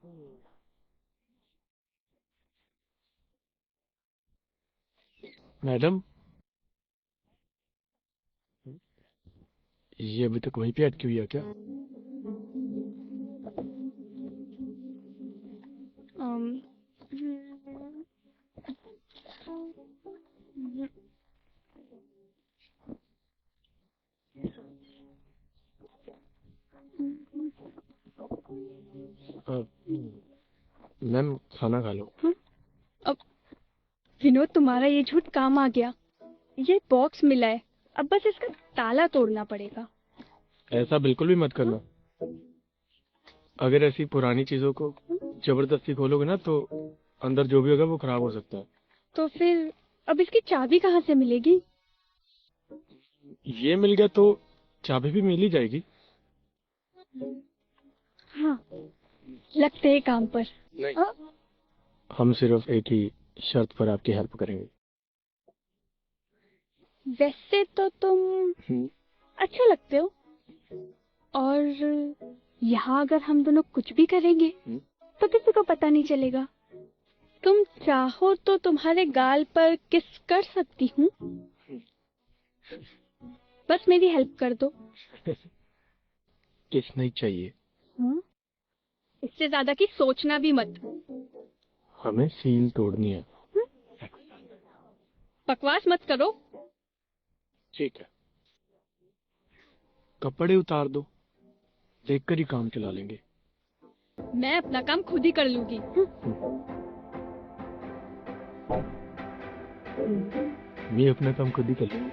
Madam, ये अभी तक वहीं पे अटकी हुई है क्या? अम, अ, मैम, खाना खा लो। अब विनोद, तुम्हारा ये झूठ काम आ गया। ये बॉक्स मिला है, अब बस इसका ताला तोड़ना पड़ेगा। ऐसा बिल्कुल भी मत करना। अगर ऐसी पुरानी चीजों को जबरदस्ती खोलोगे ना तो अंदर जो भी होगा वो खराब हो सकता है। तो फिर अब इसकी चाबी कहाँ से मिलेगी? ये मिल गया तो चाबी भी मिल ही जाएगी। हाँ, लगते हैं काम पर। नहीं, अ, हम सिर्फ एक ही शर्त पर आपकी हेल्प करेंगे। वैसे तो तुम हम्म, अच्छे लगते हो, और यहाँ अगर हम दोनों कुछ भी करेंगे हम्म। तो किसी को पता नहीं चलेगा। तुम चाहो तो तुम्हारे गाल पर किस कर सकती हूँ, बस मेरी हेल्प कर दो। किस नहीं चाहिए। हाँ? इससे ज्यादा की सोचना भी मत। हमें सील तोड़नी है। हम्म? बकवास मत करो। ठीक है, कपड़े उतार दो, देखकर ही काम चला लेंगे। मैं अपना काम खुद ही कर लूंगी। मैं अपना काम खुद ही कर लूंगी।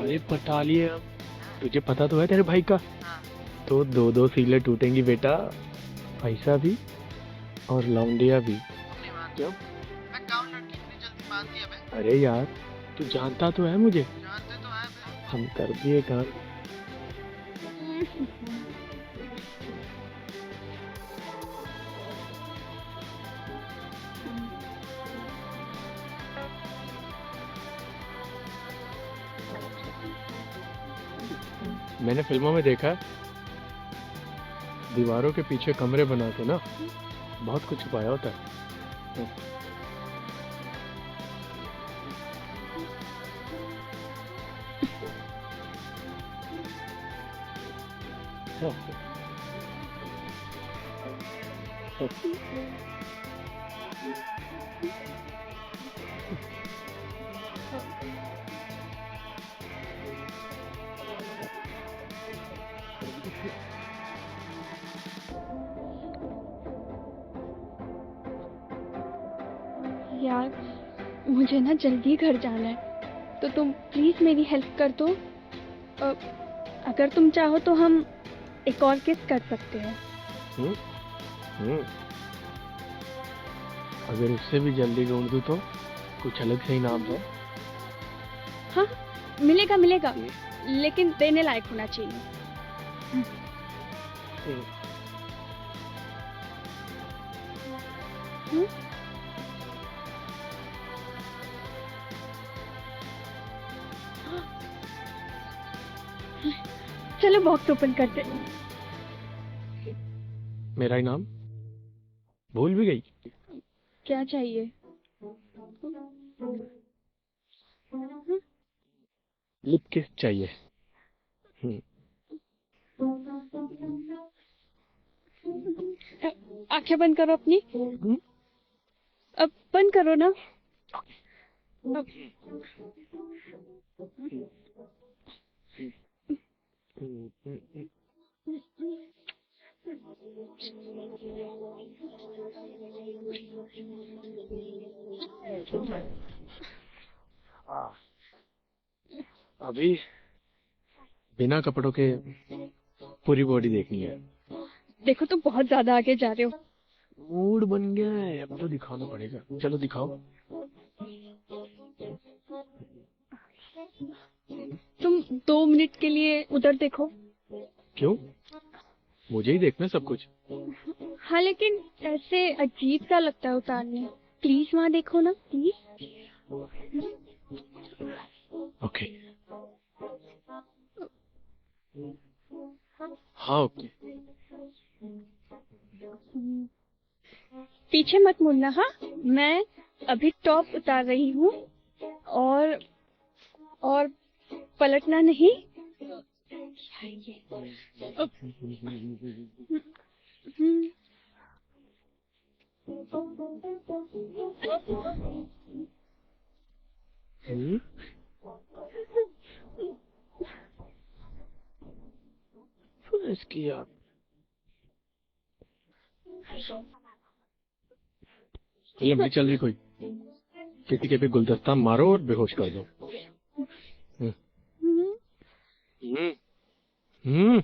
अरे पटा लिए हम। तुझे पता तो है तेरे भाई का। तो दो दो सीलें टूटेंगी बेटा, पैसा भी और लौंडिया भी। तुम नहीं मानते। क्यों? मैं गाँव लड़की इतनी जल्दी मान दिया बे। अरे यार, तू जानता तो है मुझे। जानते तो है बे। हम कर दिए काम। मैंने फिल्मों में देखा है, दीवारों के पीछे कमरे बना के ना बहुत कुछ छुपाया होता है। यार, मुझे ना जल्दी घर जाना है, तो तुम प्लीज मेरी हेल्प कर दो। अ, अगर तुम चाहो तो हम एक और किस कर सकते हैं। हम्म, हम्म। अगर उससे भी जल्दी ढूंढ दूं तो कुछ अलग से इनाम है। हाँ, मिलेगा मिलेगा, लेकिन देने लायक होना चाहिए। हम्म। हम्म? चलो बॉक्स ओपन करते। मेरा इनाम भूल भी गई। क्या चाहिए? लिप किस चाहिए। हम्म। आंखें बंद करो अपनी। अब बंद करो ना। अब अभी बिना कपड़ों के पूरी बॉडी देखनी है। देखो, तुम बहुत ज्यादा आगे जा रहे हो। मूड बन गया है, अब तो दिखाना पड़ेगा। चलो दिखाओ। तुम 2 मिनट के लिए उधर देखो। क्यों? मुझे ही देखना सब कुछ। हाँ, लेकिन ऐसे अजीब सा लगता है उतारने। प्लीज वहाँ देखो ना, प्लीज। ओके। हाँ ओके। पीछे मत मुड़ना। हाँ, मैं अभी टॉप उतार रही हूँ। और और पलटना नहीं। क्या है ये? हम्म, हम्म? इसकी यार ये नहीं चल रही कोई। किसी के भी गुलदस्ता मारो और बेहोश कर दो। हम्म हम्म, हम्म हम्म।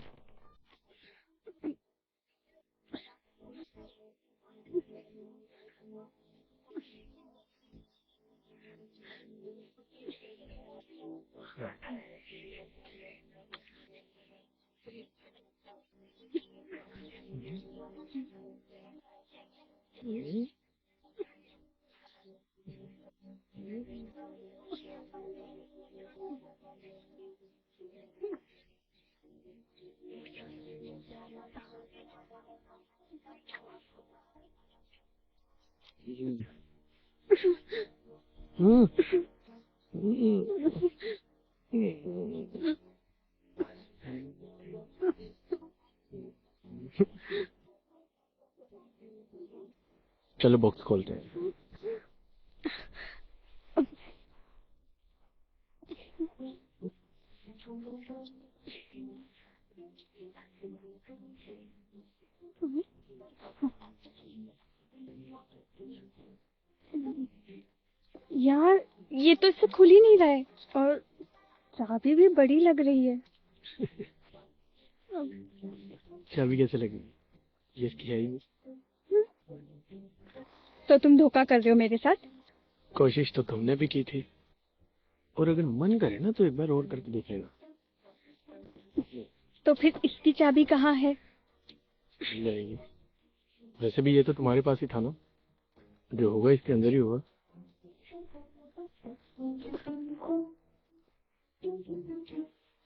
चलो बॉक्स खोलते हैं। यार, ये तो इससे खुल ही नहीं रहा है। और चाबी भी बड़ी लग रही है। चाबी कैसे लगी? ये इसकी है ही नहीं। तो तुम धोखा कर रहे हो मेरे साथ? कोशिश तो तुमने भी की थी, और अगर मन करे ना तो एक बार और करके देख लेना। तो फिर इसकी चाबी कहाँ है? नहीं, वैसे भी ये तो तुम्हारे पास ही था ना। जो होगा इसके अंदर ही होगा।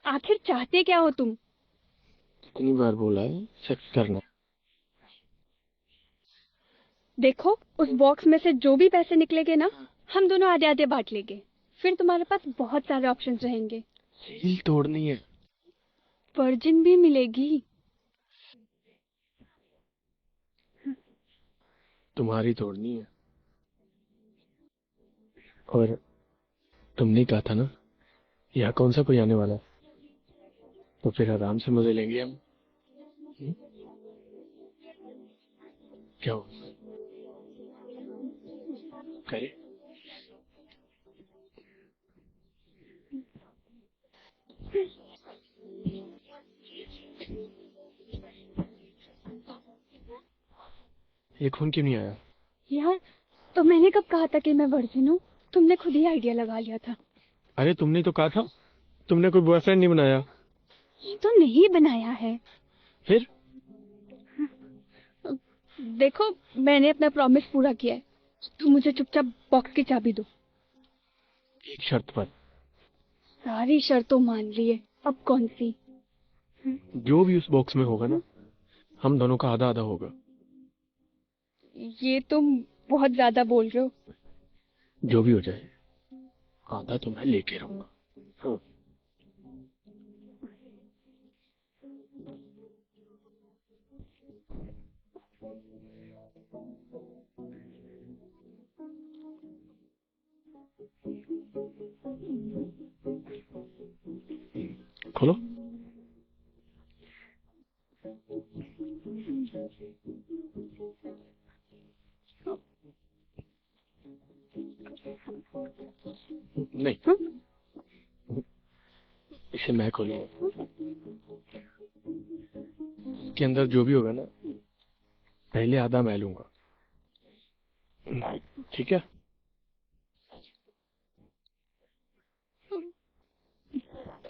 आखिर चाहते क्या हो तुम? कितनी बार बोला है सेक्स करना? देखो, उस बॉक्स में से जो भी पैसे निकलेंगे ना, हम दोनों आधे आधे बांट लेंगे। फिर तुम्हारे पास बहुत सारे ऑप्शंस रहेंगे। सील तोड़नी है। वर्जिन भी मिलेगी। तुम्हारी तोड़नी है। और तुमने कहा था ना यहाँ कौन सा कोई आने वाला है, तो फिर आराम से मजे लेंगे हम। हम्म? क्या हो करे? ये खून क्यों नहीं आया? यार, तो मैंने कब कहा था कि मैं वर्जिन हूँ? तुमने खुद ही आइडिया लगा लिया था। अरे तुमने तो कहा था तुमने कोई बॉयफ्रेंड नहीं बनाया। ये तो नहीं बनाया है। फिर? देखो, मैंने अपना प्रॉमिस पूरा किया है। तुम मुझे चुपचाप बॉक्स की चाबी दो। एक शर्त पर। सारी शर्तों मान ली है, अब कौन सी? जो भी उस बॉक्स में होगा ना, हम दोनों का आधा आधा होगा। ये तुम बहुत ज्यादा बोल रहे हो। जो भी हो जाए, आधा तो मैं लेके रहूंगा। हाँ। खोलो। नहीं, इसे मैं खोलूंगा। इसके अंदर जो भी होगा ना, पहले आधा मैं लूंगा। ठीक है।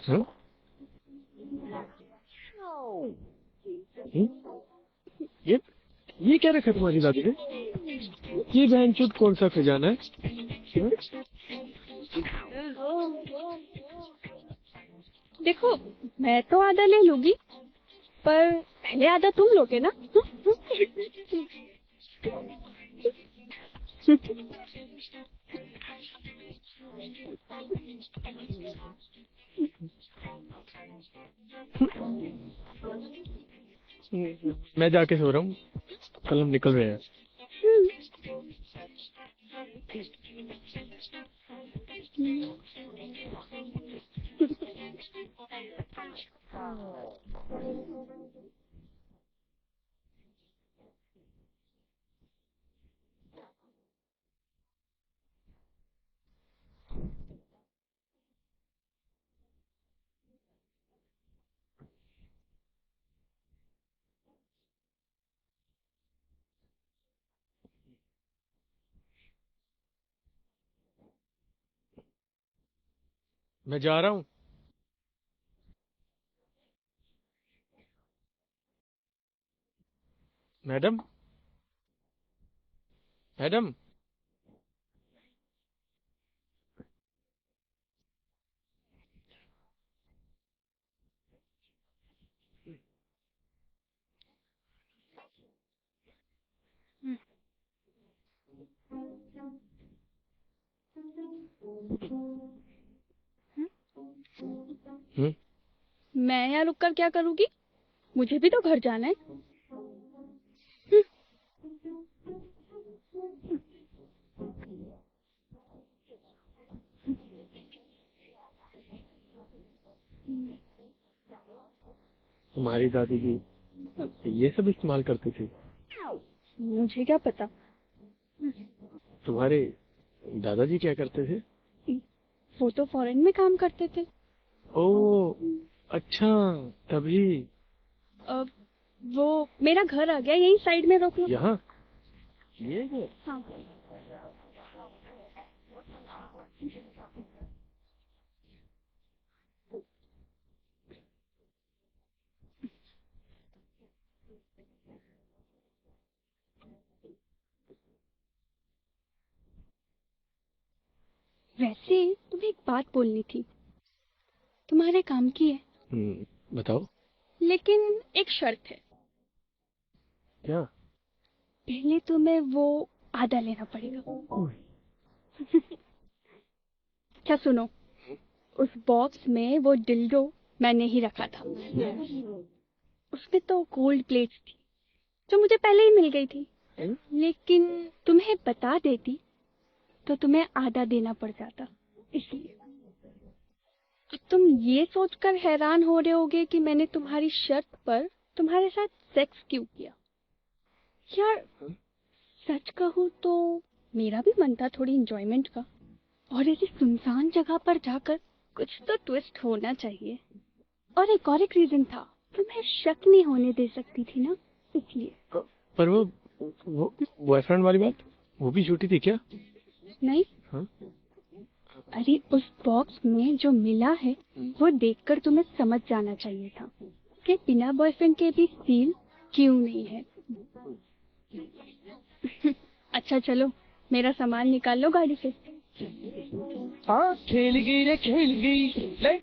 हाँ? हम्म? ये क्या रखा है तुम्हारी दादी ने? ये बहनचोद कौन सा खजाना है? हाँ? देखो, मैं तो आधा ले लूंगी, पर पहले आधा तुम लोगे ना। मैं जाके सो रहा हूँ, कल हम निकल रहे हैं। मैं जा रहा हूँ। Madam, madam. हम्म? मैं यहाँ रुक कर क्या करूँगी? मुझे भी तो घर जाना है। तुम्हारी दादी जी ये सब इस्तेमाल करती थी? मुझे क्या पता। तुम्हारे दादाजी क्या करते थे? वो तो फॉरेन में काम करते थे। ओ, अच्छा, तभी। अब वो मेरा घर आ गया, यही साइड में रोक लो। यहाँ ये है? हाँ। वैसे तुम्हें एक बात बोलनी थी, तुम्हारे काम की है, बताओ। लेकिन एक शर्त है। क्या? पहले तुम्हें वो आधा लेना पड़ेगा। क्या सुनो, उस बॉक्स में वो डिल्डो मैंने ही रखा था। उसमें तो गोल्ड प्लेट्स थी जो मुझे पहले ही मिल गई थी, लेकिन तुम्हें बता देती तो तुम्हें आधा देना पड़ जाता, इसलिए। अब तुम ये सोचकर हैरान हो रहे होगे कि मैंने तुम्हारी शर्त पर तुम्हारे साथ सेक्स क्यों किया। यार, सच कहूँ तो मेरा भी मन था थोड़ी इंजॉयमेंट का, और ऐसी सुनसान जगह पर जाकर कुछ तो ट्विस्ट होना चाहिए। और एक रीजन था, तुम्हें शक नहीं होने दे सकती थी ना, इसलिए। पर वो बॉयफ्रेंड वाली बात, वो भी झूठी थी क्या? नहीं। हाँ? अरे, उस बॉक्स में जो मिला है वो देखकर तुम्हें समझ जाना चाहिए था कि बिना बॉयफ्रेंड के भी सील क्यों नहीं है। अच्छा चलो, मेरा सामान निकाल लो गाड़ी से। हाँ, खेल गई रे खेल गई।